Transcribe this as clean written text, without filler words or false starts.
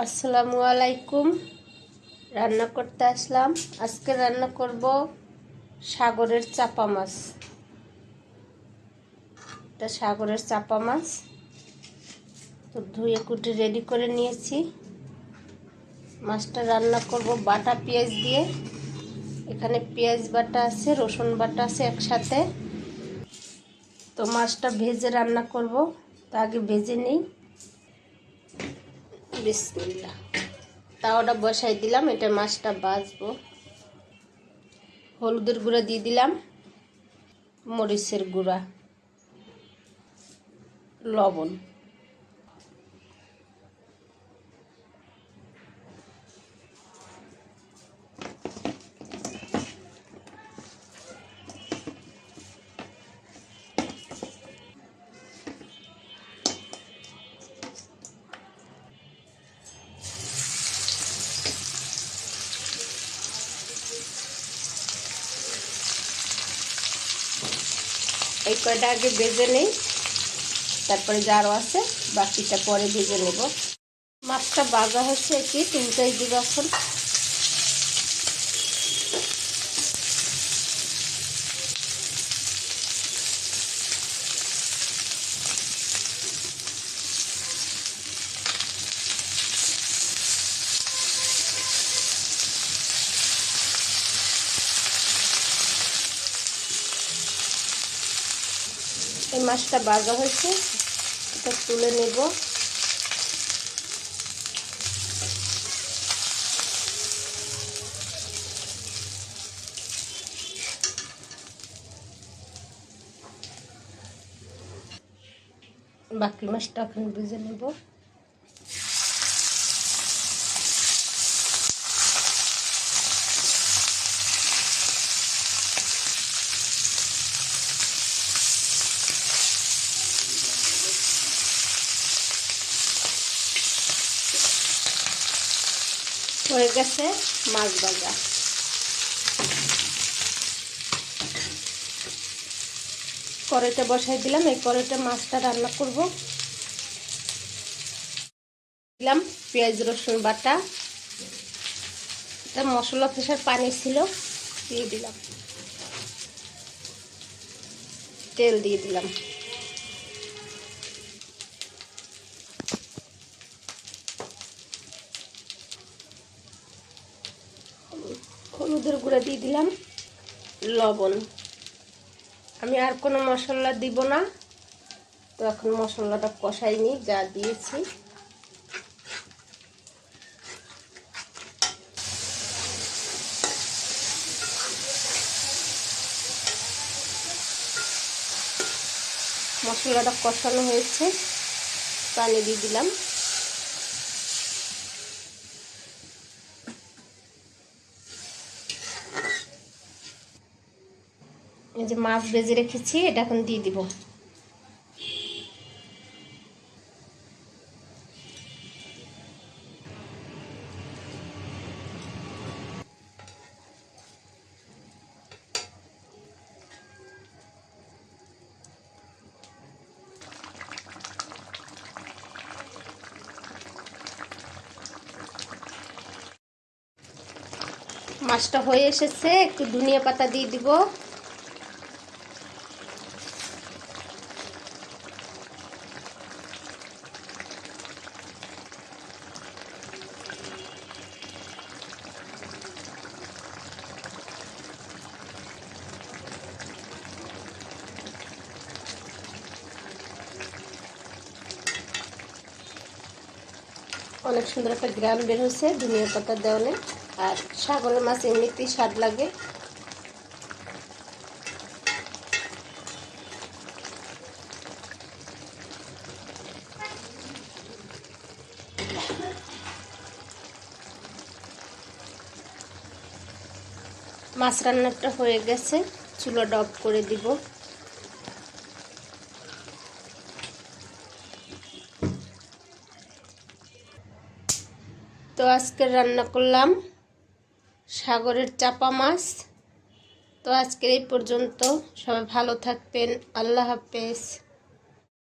আসসালামু আলাইকুম। রান্না করতে আসলাম। আজকে রান্না করব সাগরের চাপা মাছ। এটা সাগরের চাপা মাছ তো ধুয়ে কুটে রেডি করে নিয়েছি। মাছটা রান্না করব বাটা পেঁয়াজ দিয়ে। এখানে পেঁয়াজ বাটা আছে, রসুন বাটা আছে একসাথে। তো মাছটা ভেজে রান্না করব। তো আগে ভেজে নিই। বিসমিল্লাহ। তাওয়াটা বসাই দিলাম, এটা মাছটা ভাজবো। হলুদের গুঁড়া দিয়ে দিলাম, মরিচের গুঁড়া, লবণ। এই কয়টা আগে ভেজে নেই, তারপরে যারও আছে বাকিটা পরে ভেজে নেব। মাছটা ভাজা হচ্ছে, এটি তুলতেই দিব এখন। এই মাছটা ভাজা হয়েছে, এটা তুলে নেব। বাকি মাছটা এখন ভেজে নেব। হয়ে গেছে মাছ ভাজা। কড়াইটা বসাই দিলাম, এই কড়াইটা মাছটা রান্না করব। দিলাম পেঁয়াজ রসুন বাটা, এটা মশলা ফেসার পানি ছিল, দিয়ে দিলাম। তেল দিয়ে দিলাম। হলুদের গুঁড়া দিয়ে দিলাম, লবণ। আমি আর কোনো মশলা দিব না। তো এখন মশলাটা কষাইনি, যা দিয়েছি। মশলাটা কষানো হয়েছে, পানি দিয়ে দিলাম। এই যে মাছ ভেজে রেখেছি, এটা এখন দিয়ে দিব। মাছটা হয়ে এসেছে, একটু ধনিয়া পাতা দিয়ে দিব। অনেক সুন্দর একটা গ্রান বের হয়েছে ধনিয়া পাতা দেওয়ালে। আর সাগরের মাছ এমনিতেই স্বাদ লাগে। মাছ রান্নাটা হয়ে গেছে, চুলাটা অফ করে দিব। তো আজকে রান্না করলাম সাগরের চাপা মাছ। তো আজকের এই পর্যন্ত। সবাই ভালো থাকবেন। আল্লাহ হাফেজ।